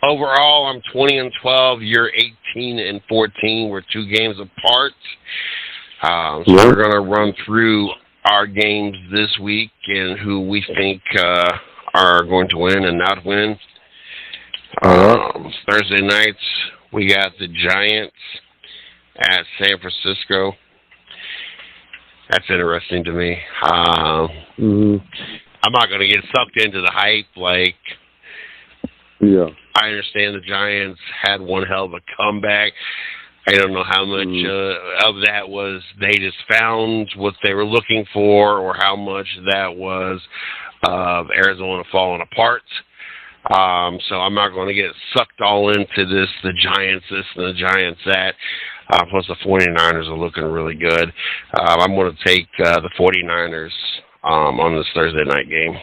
Overall, I'm 20-12. You're 18-14. We're 2 games apart. So we're Yep. going to run through our games this week and who we think are going to win and not win. All right. Thursday nights, we got the Giants at San Francisco. That's interesting to me. Mhm. I'm not going to get sucked into the hype. Like, Yeah. I understand the Giants had one hell of a comeback. I don't know how much Mhm. of that was they just found what they were looking for, or how much that was of Arizona falling apart. So I'm not going to get sucked all into the Giants this and the Giants that. Plus the 49ers are looking really good. I'm going to take the 49ers on this Thursday night game.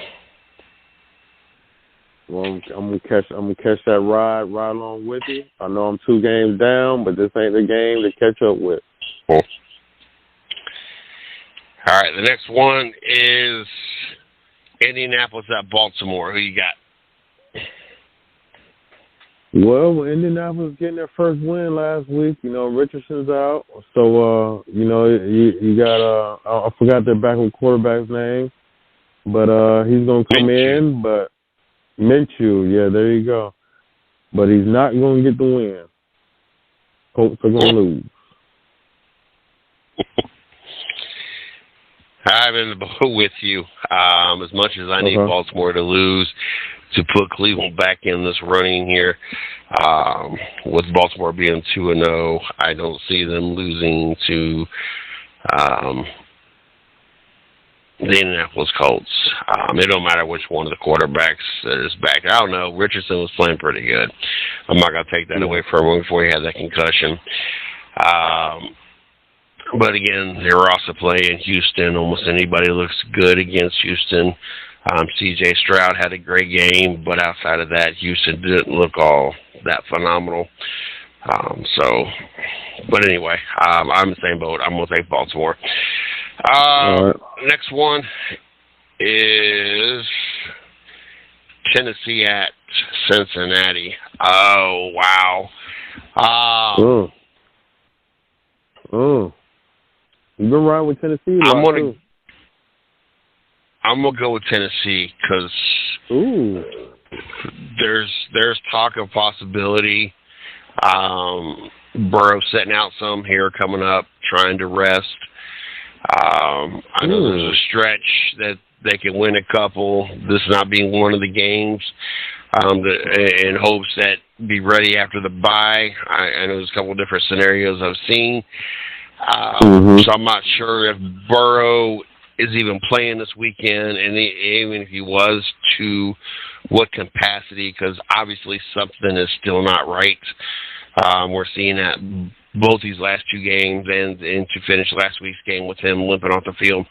Well, I'm gonna catch that ride along with you. I know I'm 2 games down, but this ain't the game to catch up with. Cool. All right, the next one is Indianapolis at Baltimore. Who you got? Well, Indianapolis getting their first win last week. Richardson's out, so you got I forgot their backup quarterback's name, but he's gonna come Minshew. in. But Minshew, yeah, there you go. But he's not gonna get the win. Colts are gonna lose. I'm in the boat with you. As much as I need Okay. Baltimore to lose to put Cleveland back in this running here, with Baltimore being 2-0, I don't see them losing to um, the Indianapolis Colts. It don't matter which one of the quarterbacks is back. I don't know. Richardson was playing pretty good. I'm not going to take that Yeah. away from him before he had that concussion. Um, But again, they were also playing Houston. Almost anybody looks good against Houston. C.J. Stroud had a great game, but outside of that, Houston didn't look all that phenomenal. But anyway, I'm in the same boat. I'm going to take Baltimore. All right. Next one is Tennessee at Cincinnati. Oh, wow. Um, Mm. Mm. You've been riding with Tennessee a I'm lot gonna too. I'm gonna go with Tennessee because Ooh. there's talk of possibility. Burrow sitting out some here coming up, trying to rest. I know there's Mm. a stretch that they can win a couple. This not being one of the games, in hopes that be ready after the bye. I know there's a couple of different scenarios I've seen. Mhm. So I'm not sure if Burrow is even playing this weekend, and even if he was, to what capacity, because obviously something is still not right. We're seeing that both these last 2 games, and to finish last week's game with him limping off the field.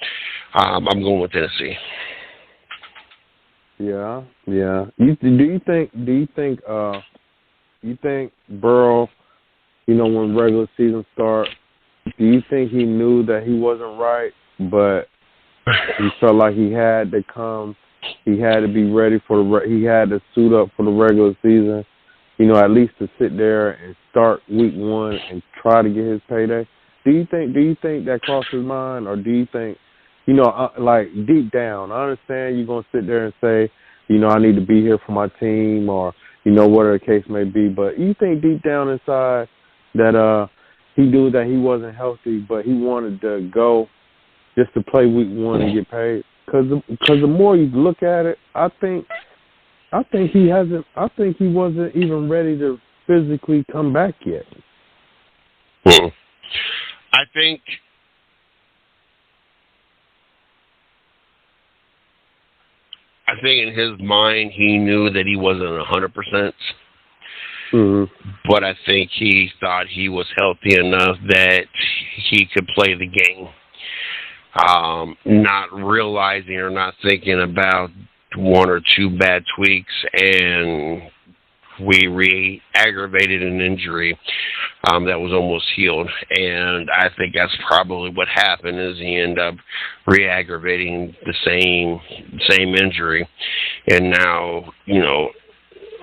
I'm going with Tennessee. Yeah. Yeah. Do you think Burrow, when regular season start, do you think he knew that he wasn't right, but he felt like he had to come, he had to be ready for he had to suit up for the regular season, at least to sit there and start week 1 and try to get his payday? Do you think that crossed his mind, or do you think, like deep down, I understand you're gonna sit there and say, I need to be here for my team, or whatever the case may be, but you think deep down inside that he knew that he wasn't healthy, but he wanted to go just to play week 1 and get paid? Because the more you look at it, I think he hasn't. I think he wasn't even ready to physically come back yet. Hmm. I think in his mind he knew that he wasn't 100%, Mhm. but I think he thought he was healthy enough that he could play the game. Not realizing or not thinking about 1 or 2 bad tweaks, and we re-aggravated an injury that was almost healed. And I think that's probably what happened, is he ended up re-aggravating the same injury. And now,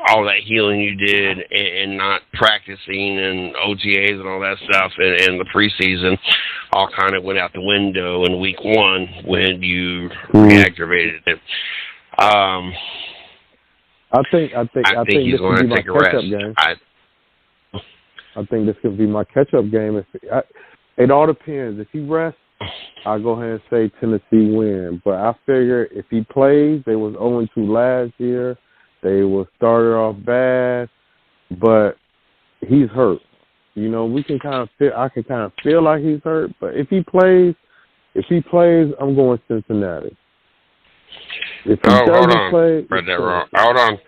all that healing you did and not practicing and OTAs and all that stuff and the preseason all kind of went out the window in week 1 when you reactivated it. I think this he's going could to be take my a rest. catch-up game. I think this could be my catch-up game. It all depends. If he rests, I'll go ahead and say Tennessee win. But I figure if he plays, they was 0-2 last year. They will started off bad, but he's hurt. You know, we can kind of feel. I can kind of feel like he's hurt. But if he plays, I'm going Cincinnati. If he doesn't play, read that wrong. Hold on.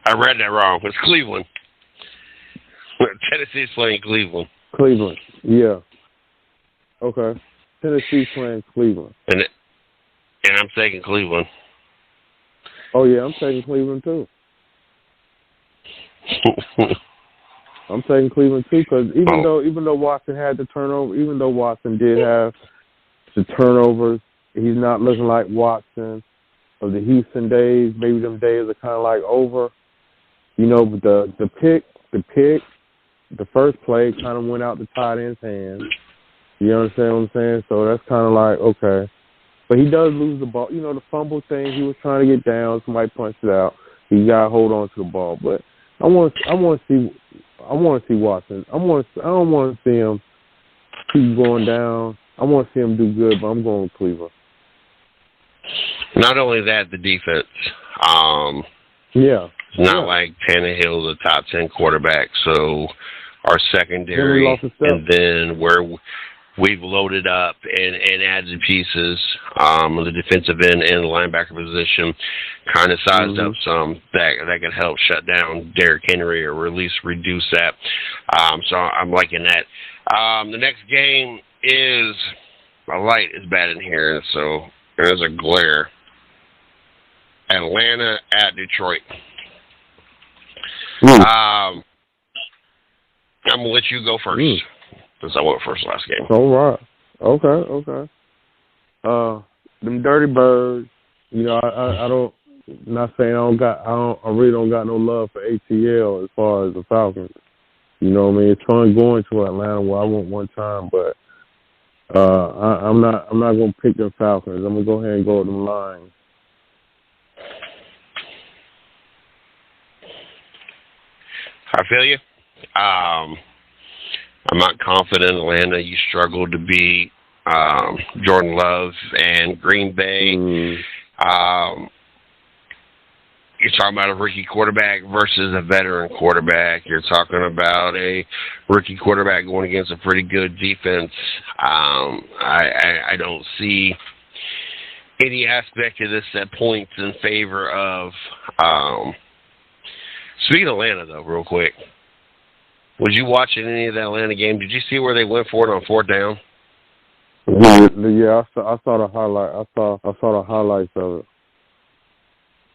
I read that wrong. It's Cleveland. Tennessee's playing Cleveland. Cleveland, yeah. Okay. Tennessee's playing Cleveland. And I'm taking Cleveland. Oh, yeah, I'm taking Cleveland, too. I'm taking Cleveland, too, because even though Watson had the turnover, even though Watson did have the turnovers, he's not looking like Watson of the Houston days. Maybe them days are kind of like over. You know, the pick, the first play kind of went out the tight end's hands. You understand what I'm saying? So that's kind of like, okay. But he does lose the ball. You know, the fumble thing, he was trying to get down. Somebody punched it out. He got to hold on to the ball. But I want to see Watson. I don't want to see him keep going down. I want to see him do good, but I'm going with Cleveland. Not only that, the defense. Yeah. It's not like Tannehill's a top 10 quarterback, so our secondary and then where we've loaded up and added pieces on the defensive end and the linebacker position, kind of sized up some that could help shut down Derrick Henry or at least reduce that. So I'm liking that. The next game is, my light is bad in here, so there's a glare. Atlanta at Detroit. I'm going to let you go first, since I went first last game. All right. Okay. Them Dirty Birds, you know, I don't, not saying I really don't got no love for ATL as far as the Falcons. You know what I mean? It's fun going to Atlanta where I went one time, but I'm not going to pick the Falcons. I'm going to go ahead and go with them Lions. I feel you. I'm not confident in Atlanta. You struggled to beat Jordan Love and Green Bay. You're talking about a rookie quarterback versus a veteran quarterback. You're talking about a rookie quarterback going against a pretty good defense. I don't see any aspect of this that points in favor of speaking of Atlanta, though, real quick, was you watching any of that Atlanta game? Did you see where they went for it on 4th down? Yeah, I saw the highlight. I saw the highlights of it.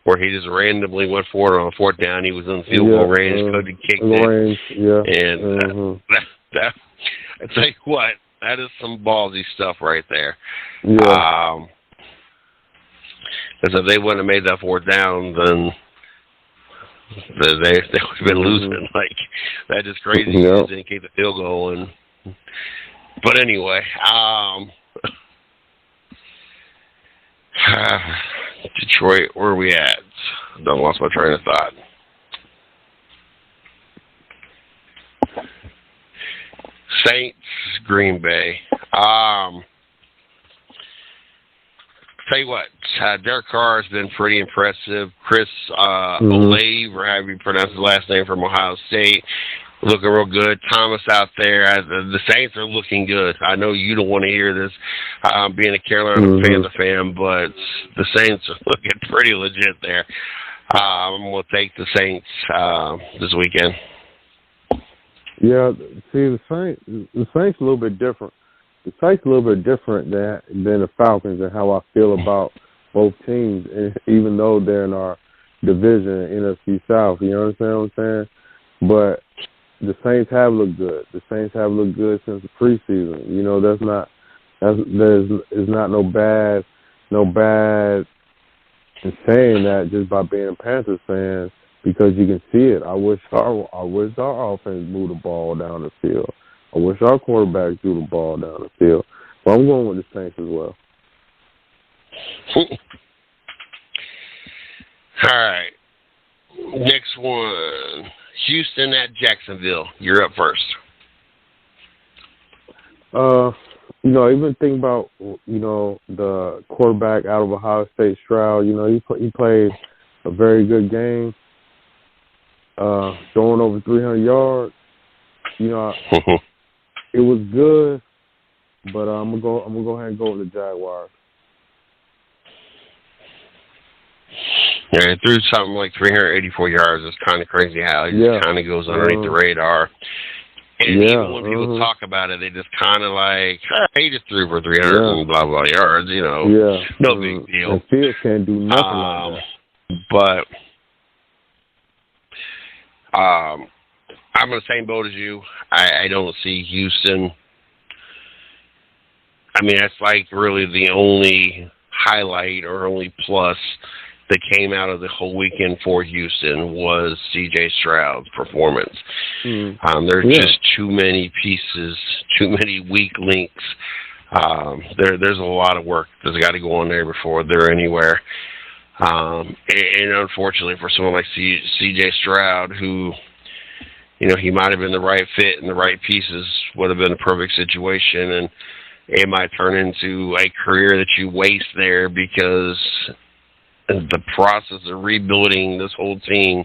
Where he just randomly went for it on 4th down. He was in field goal range, Cody kicked it. And that, I tell you what, that is some ballsy stuff right there. Yeah. Because if they wouldn't have made that 4th down, then they would have been losing. Like, that is crazy. He just didn't kick the field goal. But anyway, Detroit, where are we at? Done lost my train of thought. Saints, Green Bay. Tell you what, Derek Carr has been pretty impressive. Chris Olave, or however you pronounce his last name, from Ohio State, looking real good. Thomas out there. The Saints are looking good. I know you don't want to hear this, being a Carolina Panther fan, but the Saints are looking pretty legit there. I'm going to take the Saints this weekend. Yeah, see, the Saints a little bit different. The Saints a little bit different than the Falcons and how I feel about both teams, even though they're in our division, NFC South. You understand what I'm saying? But the Saints have looked good. The Saints have looked good since the preseason. You know, there's not no bad And saying that just by being a Panthers fan, because you can see it. I wish our offense moved the ball down the field. I wish our quarterback threw the ball down the field. But I'm going with the Saints as well. All right. Next one. Houston at Jacksonville. You're up first. Even think about, the quarterback out of Ohio State, Stroud. He played a very good game, throwing over 300 yards. It was good, but I'm gonna go ahead and go with the Jaguars. Yeah, he threw something like 384 yards. It's kind of crazy how he just kind of goes underneath the radar. And even when people talk about it, they just kind of like, he just threw for 300 and blah, blah yards, No big deal. And Fields can't do nothing like that. But I'm in the same boat as you. I don't see Houston. I mean, that's like really the only highlight or only plus that came out of the whole weekend for Houston was C.J. Stroud's performance. There's just too many pieces, too many weak links. There's a lot of work that's got to go on there before they're anywhere. And unfortunately for someone like C.J. Stroud, who, he might have been the right fit and the right pieces would have been a perfect situation, and it might turn into a career that you waste there because the process of rebuilding this whole team,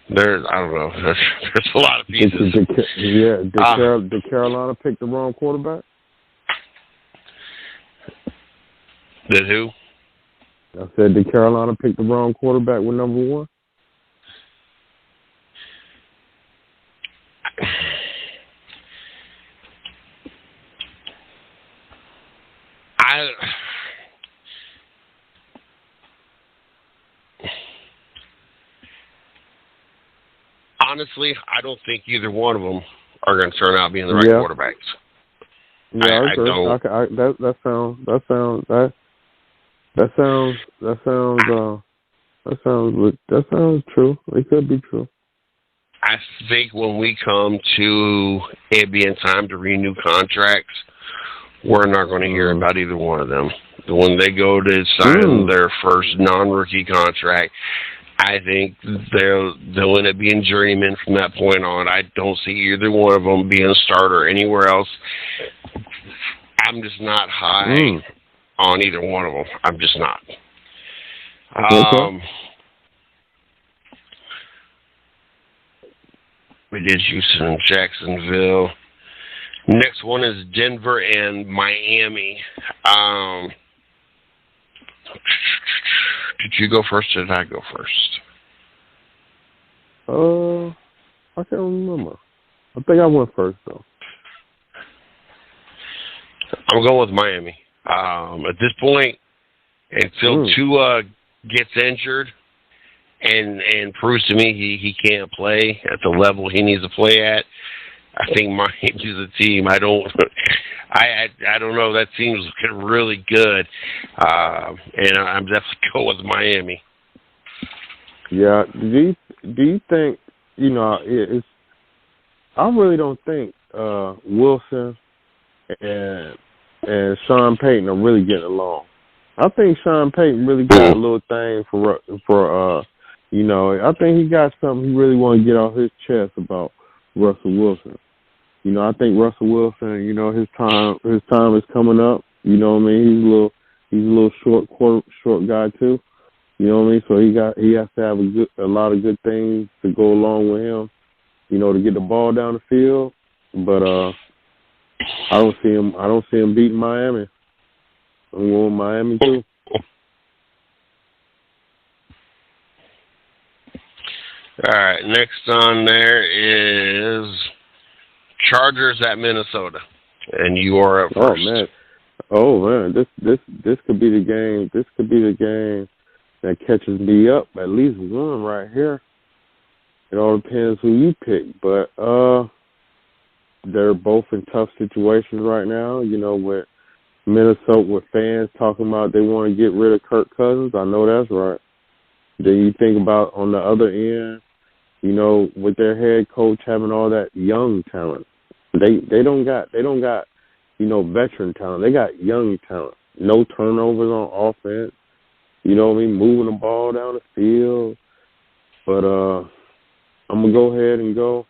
I don't know, there's a lot of pieces. Did Carolina pick the wrong quarterback? Did who? I said, did Carolina pick the wrong quarterback with number one? Honestly, I don't think either one of them are going to turn out being the right quarterbacks. Yeah, I agree. That sounds true. It could be true. I think when we come to it being time to renew contracts, we're not going to hear about either one of them. When they go to sign their first non-rookie contract, I think they'll end up being journeymen from that point on. I don't see either one of them being a starter anywhere else. I'm just not high on either one of them. I'm just not. We did Houston and Jacksonville. Next one is Denver and Miami. Did you go first or did I go first? I can't remember. I think I went first, though. I'm going with Miami. At this point, until Tua gets injured and proves to me he can't play at the level he needs to play at, I think Miami's a team. I don't know. That team's looking really good, and I'm definitely going with Miami. Yeah. Do you think it's? I really don't think Wilson and Sean Payton are really getting along. I think Sean Payton really got a little thing for I think he got something he really want to get off his chest about Russell Wilson. I think Russell Wilson, his time is coming up. You know what I mean? He's a little short guy too. You know what I mean? So he has to have a lot of good things to go along with him, to get the ball down the field. But I don't see him beating Miami. I'm going Miami too. All right, next on there is Chargers at Minnesota, and you are up first. Oh man, this could be the game. This could be the game that catches me up. At least one right here. It all depends who you pick, but they're both in tough situations right now. With Minnesota with fans talking about they want to get rid of Kirk Cousins. I know that's right. Then you think about on the other end, you know, with their head coach having all that young talent. They don't got you know, veteran talent. They got young talent. No turnovers on offense. You know what I mean? Moving the ball down the field. But I'm gonna go ahead and go.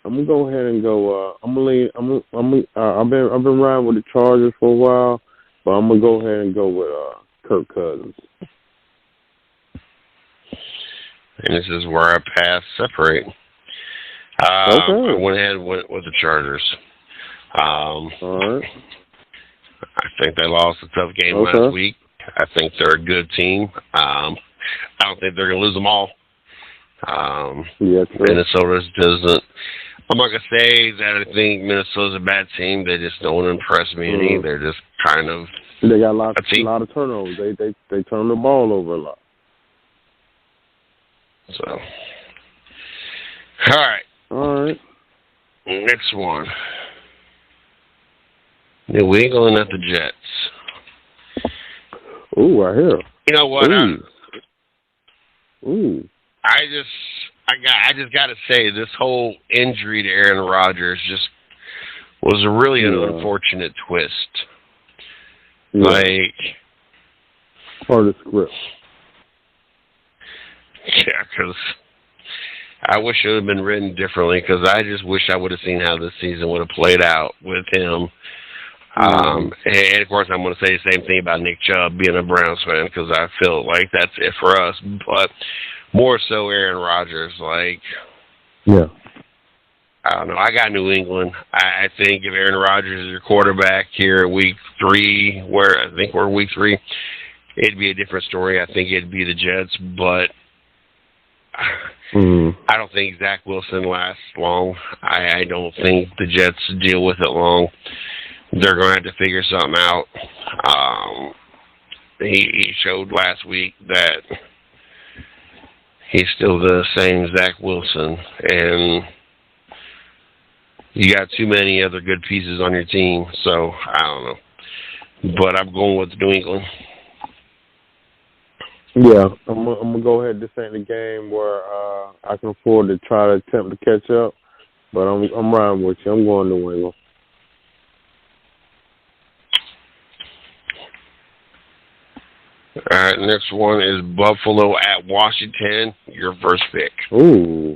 I'm gonna lean. I've been riding with the Chargers for a while, but I'm gonna go ahead and go with Kirk Cousins. And this is where our paths separate. Okay. I went ahead and went with the Chargers. All right. I think they lost a tough game last week. I think they're a good team. I don't think they're going to lose them all. Minnesota doesn't. I'm not going to say that I think Minnesota's a bad team. They just don't impress me any. They're just kind of. They got a lot of turnovers. They turn the ball over a lot. So. All right. Next one. New England at the Jets. Ooh, I hear. You know what? Ooh. I just got to say, this whole injury to Aaron Rodgers just was really an unfortunate twist. Yeah. Like, part of the script. Yeah, because I wish it would have been written differently, because I just wish I would have seen how this season would have played out with him. And of course, I'm going to say the same thing about Nick Chubb being a Browns fan, because I feel like that's it for us. But more so Aaron Rodgers. Like, yeah. I don't know. I got New England. I think if Aaron Rodgers is your quarterback here at week 3, where I think we're week 3, it'd be a different story. I think it'd be the Jets, but I don't think Zach Wilson lasts long. I don't think the Jets deal with it long. They're going to have to figure something out. He showed last week that he's still the same Zach Wilson, and you got too many other good pieces on your team, so I don't know. But I'm going with New England. Yeah, I'm gonna go ahead. This ain't a game where I can afford to try to attempt to catch up, but I'm riding with you. I'm going New England. All right, next one is Buffalo at Washington. Your first pick. Ooh.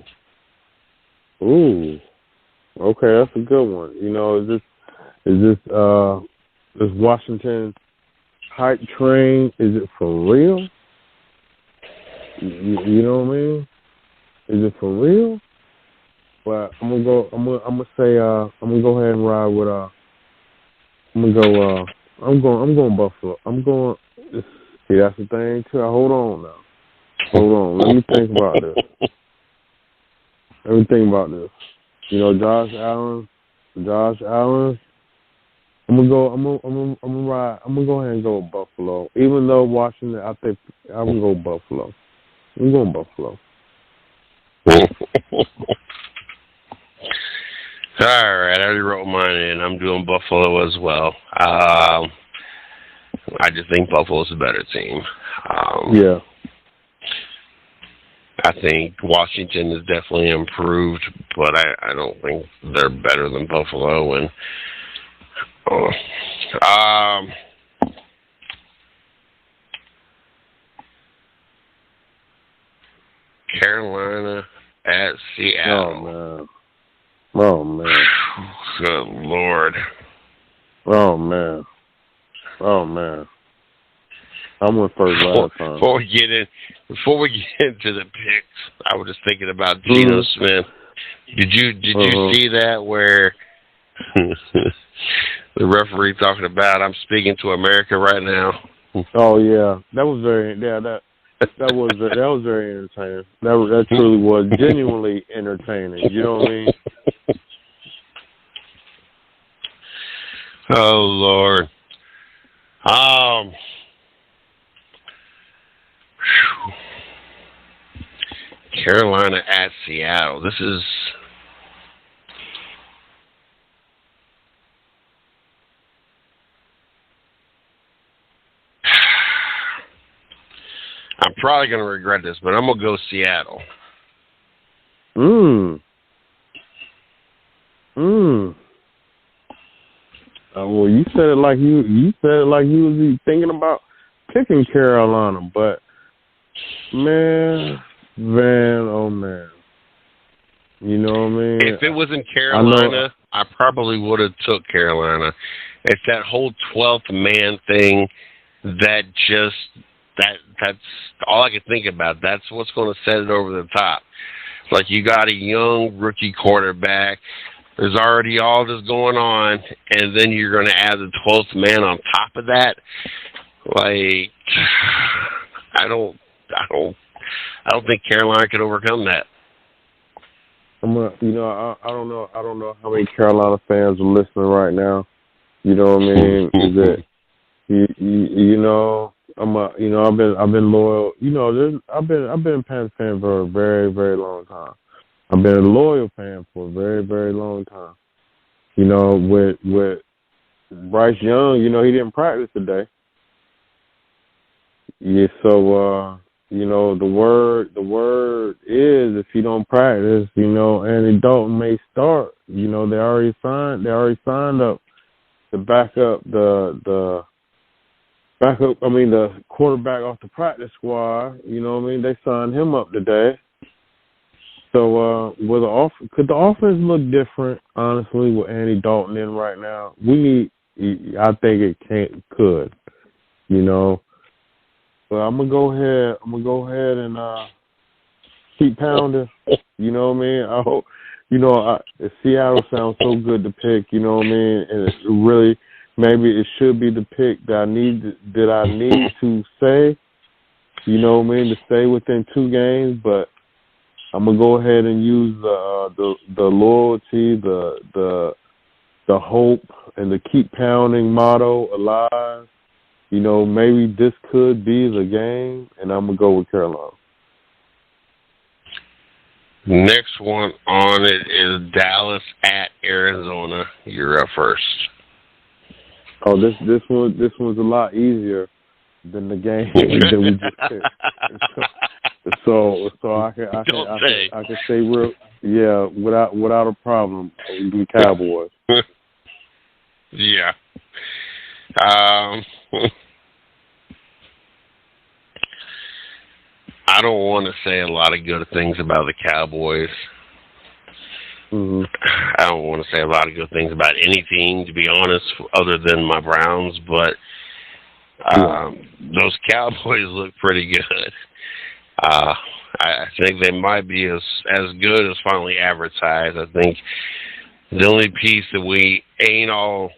Okay, that's a good one. You know, is this Washington hype train? Is it for real? You know what I mean? Is it for real? Well, I'm gonna go ahead and ride with I'm going Buffalo. See, that's the thing too. Hold on now. Hold on. Let me think about this. You know, Josh Allen. I'm gonna go ahead and go with Buffalo. Even though Washington, I think I'm gonna go Buffalo. I'm going Buffalo. All right, I already wrote mine in. I'm doing Buffalo as well. I just think Buffalo's a better team. Yeah. I think Washington is definitely improved, but I don't think they're better than Buffalo. And Carolina at Seattle. Oh man. Good Lord. Oh man. I went first last time. Before we get into the picks, I was just thinking about Geno Smith. Did you see that where the referee talking about I'm speaking to America right now? Oh yeah, that was very that was very entertaining. That truly was genuinely entertaining. You know what I mean? Oh Lord. Carolina at Seattle. This is I'm probably going to regret this, but I'm going to go Seattle. Well, you said it like you was thinking about picking Carolina, but man, oh man, you know what I mean? If it was in Carolina, I probably would have took Carolina. It's that whole 12th man thing that's all I can think about. That's what's going to set it over the top. Like, you got a young rookie quarterback. There's already all this going on, and then you're going to add the 12th man on top of that. Like, I don't think Carolina could overcome that. I don't know how many Carolina fans are listening right now. You know what I mean? Is it I've been loyal. I've been a Panther fan for a very, very long time. I've been a loyal fan for a very, very long time. With Bryce Young, he didn't practice today. Yeah, so the word is, if you don't practice, Andy Dalton may start. They already signed up to back up the quarterback off the practice squad. They signed him up today. So could the offense look different, honestly, with Andy Dalton in right now? I think it could. But I'm gonna go ahead and keep pounding. You know what I mean? I hope. Seattle sounds so good to pick. You know what I mean? And it's really, maybe it should be the pick that I need to say. You know what I mean? To stay within 2 games, but I'm gonna go ahead and use the loyalty, the hope, and the keep pounding motto alive. Maybe this could be the game, and I'm gonna go with Carolina. Next one on it is Dallas at Arizona. You're up first. Oh, this one's a lot easier than the game that we just picked. So I can say real, yeah, without a problem, the Cowboys. Yeah. I don't want to say a lot of good things about the Cowboys. Mm-hmm. I don't want to say a lot of good things about any team, to be honest, other than my Browns, but those Cowboys look pretty good. I think they might be as good as finally advertised. I think the only piece that we ain't all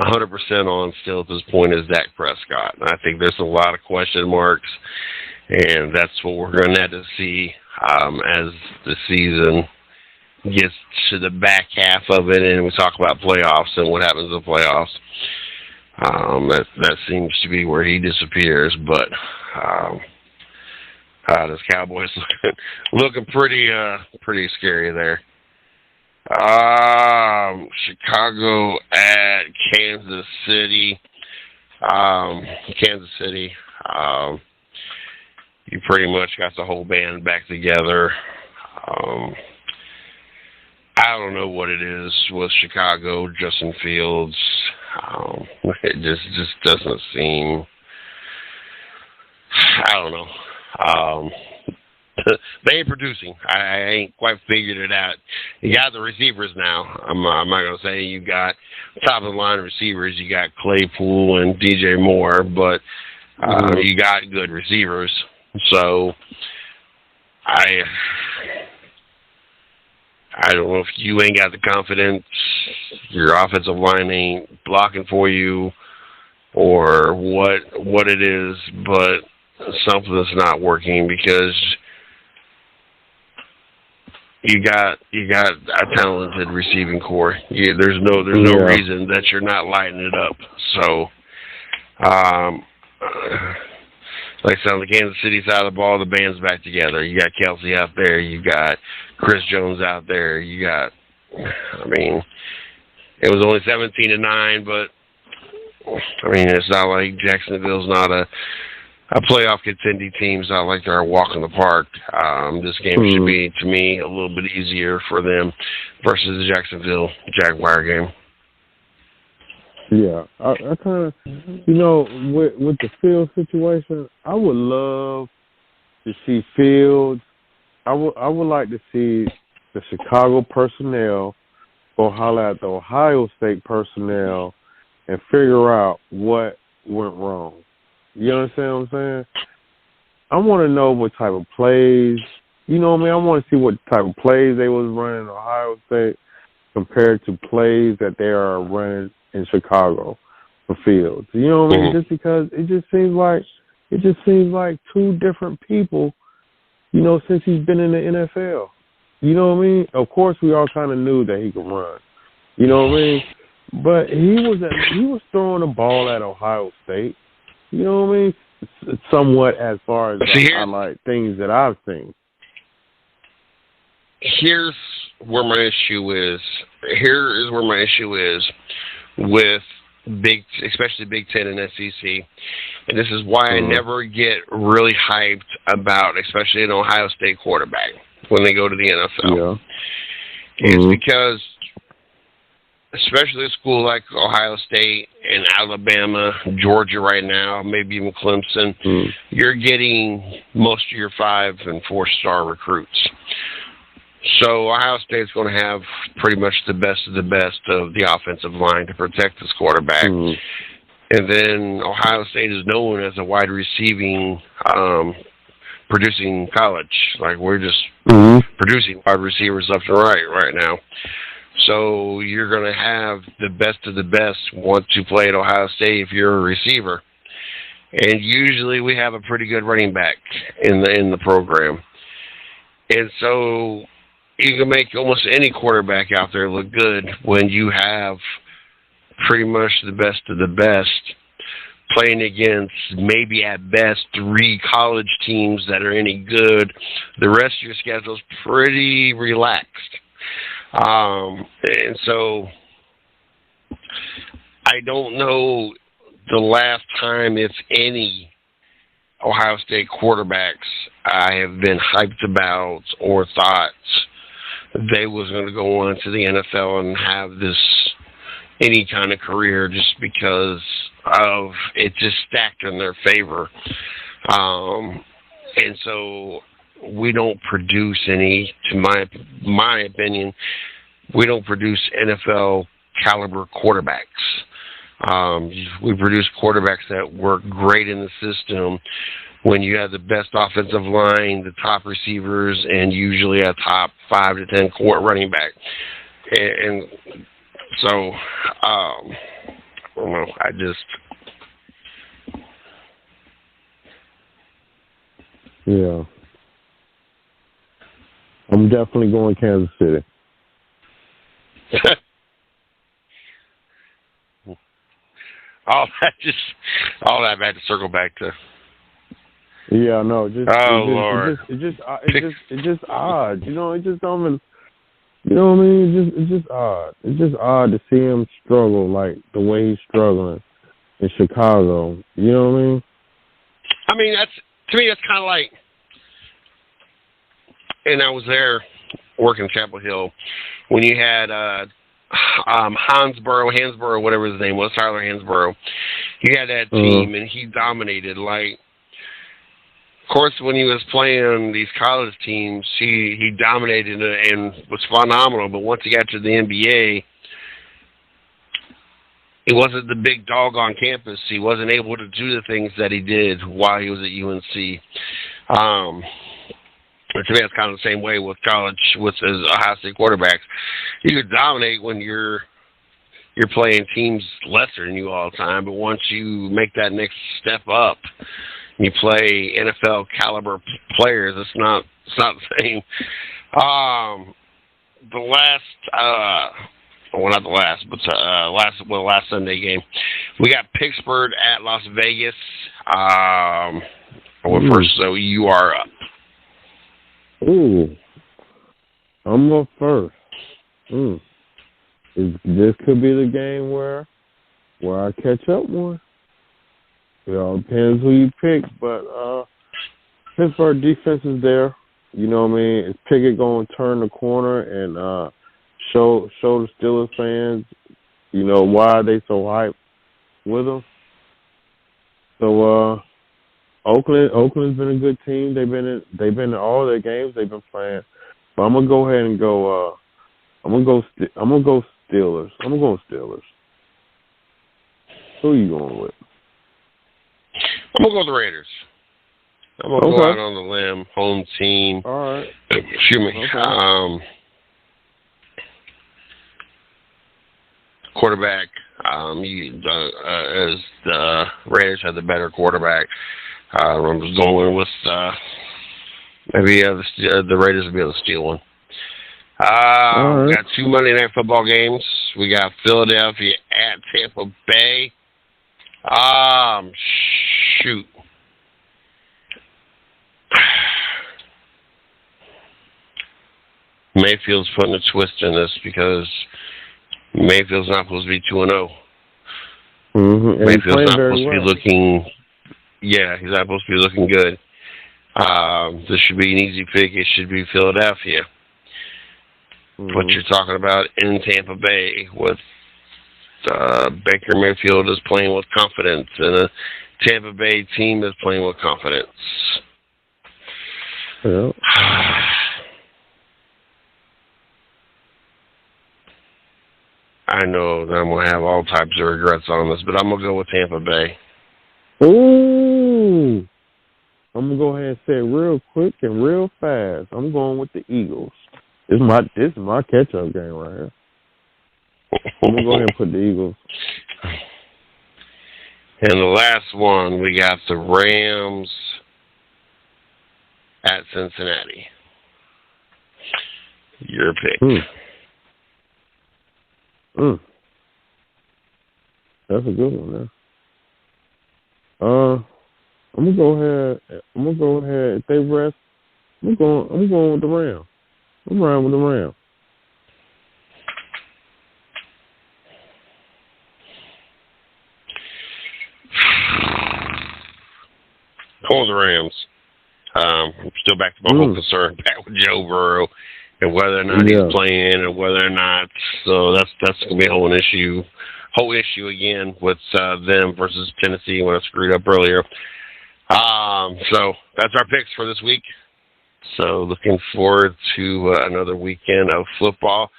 100% on still at this point is Dak Prescott. And I think there's a lot of question marks, and that's what we're going to have to see as the season gets to the back half of it, and we talk about playoffs and what happens in the playoffs. That seems to be where he disappears, but this Cowboys looking pretty scary there. Chicago at Kansas City. Kansas City. You pretty much got the whole band back together. I don't know what it is with Chicago, Justin Fields. It just doesn't seem. I don't know. They ain't producing. I ain't quite figured it out. You got the receivers now. I'm not going to say you got top of the line receivers. You got Claypool and DJ Moore, but you got good receivers. So I don't know if you ain't got the confidence, your offensive line ain't blocking for you, or what it is, but something's not working because you got a talented receiving core. There's no reason that you're not lighting it up. So, like I said, on the Kansas City side of the ball, the band's back together. You got Kelsey out there. You got Chris Jones out there. You got, it was only 17-9, but, it's not like Jacksonville's not playoff contending teams not like they're a walk in the park. This game should be, to me, a little bit easier for them versus the Jacksonville Jaguar game. Yeah, I kind of, with the Fields situation, I would love to see Fields. I would like to see the Chicago personnel go holler at the Ohio State personnel and figure out what went wrong. You understand what I'm saying? I want to know what type of plays, I want to see what type of plays they was running in Ohio State compared to plays that they are running in Chicago for Fields. You know what I mean? Just because it just seems like two different people, since he's been in the NFL. You know what I mean? Of course, we all kind of knew that he could run. You know what I mean? But he was throwing the ball at Ohio State. You know what I mean? Somewhat as far as like things that I've seen. Here's where my issue is. Here is where my issue is with especially Big Ten and SEC. And this is why I never get really hyped about, especially an Ohio State quarterback when they go to the NFL. Yeah. It's because, especially a school like Ohio State and Alabama, Georgia right now, maybe even Clemson, you're getting most of your 5- and 4-star recruits. So Ohio State's going to have pretty much the best of the offensive line to protect this quarterback. And then Ohio State is known as a wide receiving, producing college. Like, we're just producing wide receivers left and right now. So you're going to have the best of the best want to play at Ohio State if you're a receiver. And usually we have a pretty good running back in the program. And so you can make almost any quarterback out there look good when you have pretty much the best of the best playing against maybe at best 3 college teams that are any good. The rest of your schedule is pretty relaxed. And so I don't know the last time, if any, Ohio State quarterbacks I have been hyped about or thought they was going to go on to the NFL and have this any kind of career just because of it just stacked in their favor. And so we don't produce any, to my opinion, we don't produce NFL caliber quarterbacks. We produce quarterbacks that work great in the system when you have the best offensive line, the top receivers, and usually a top 5 to 10 running back. And so, I don't know, Yeah. I'm definitely going Kansas City. all that I had to circle back to. Yeah, no, Lord. It's just odd. It just don't. You know what I mean? It's just odd. It's just odd to see him struggle like the way he's struggling in Chicago. You know what I mean? I mean, to me, that's kind of like, and I was there working Chapel Hill when you had Hansborough, whatever his name was, Tyler Hansborough. You had that team, and he dominated. Like, of course, when he was playing these college teams, he dominated and was phenomenal. But once he got to the NBA, he wasn't the big dog on campus. He wasn't able to do the things that he did while he was at UNC. To me, that's kind of the same way with college, with Ohio State quarterbacks. You could dominate when you're playing teams lesser than you all the time, but once you make that next step up, and you play NFL caliber players, it's not the same. Last Sunday game, we got Pittsburgh at Las Vegas. I went first, so you are up. Ooh, I'm up first. This could be the game where I catch up more. Depends who you pick, but Pittsburgh defense is there. You know what I mean? Is Pickett going to turn the corner and show the Steelers fans, why they so hyped with them? So Oakland's been a good team. They've been in all their games they've been playing. But I'm gonna go ahead and go. I'm gonna go Steelers. I'm going Steelers. Who are you going with? I'm gonna go with the Raiders. I'm gonna go out on the limb, home team. All right. Excuse me. Okay. Quarterback. As the Raiders had the better quarterback. I'm going with maybe the Raiders will be able to steal one. Right. We got 2 Monday Night Football games. We got Philadelphia at Tampa Bay. Shoot. Mayfield's putting a twist in this because Mayfield's not supposed to be 2-0. Mm-hmm. Mayfield's not supposed to be looking. Yeah, he's not supposed to be looking good. This should be an easy pick. It should be Philadelphia. Mm-hmm. What you're talking about in Tampa Bay with Baker Mayfield is playing with confidence, and a Tampa Bay team is playing with confidence. Yeah. I know that I'm going to have all types of regrets on this, but I'm going to go with Tampa Bay. Ooh. I'm going to go ahead and say it real quick and real fast. I'm going with the Eagles. This is my catch-up game right here. I'm going to go ahead and put the Eagles. And the last one, we got the Rams at Cincinnati. Your pick. That's a good one, man. I'm gonna go ahead. If they rest, I'm going with the Rams. I'm riding with the Rams. Going with the Rams. I'm still back to my whole concern back with Joe Burrow and whether or not he's playing and whether or not. So that's gonna be a whole issue again with them versus Tennessee when I screwed up earlier. So that's our picks for this week. So looking forward to another weekend of football.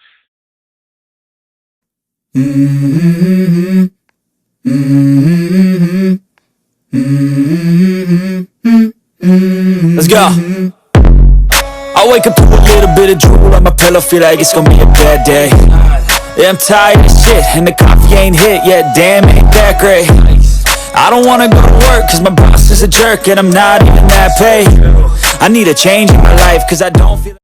Let's go. I wake up to a little bit of drool on my pillow, feel like it's gonna be a bad day. Yeah, I'm tired of shit, and the coffee ain't hit yet, damn, ain't that great. I don't wanna go to work, cause my boss is a jerk, and I'm not even that paid. I need a change in my life, cause I don't feel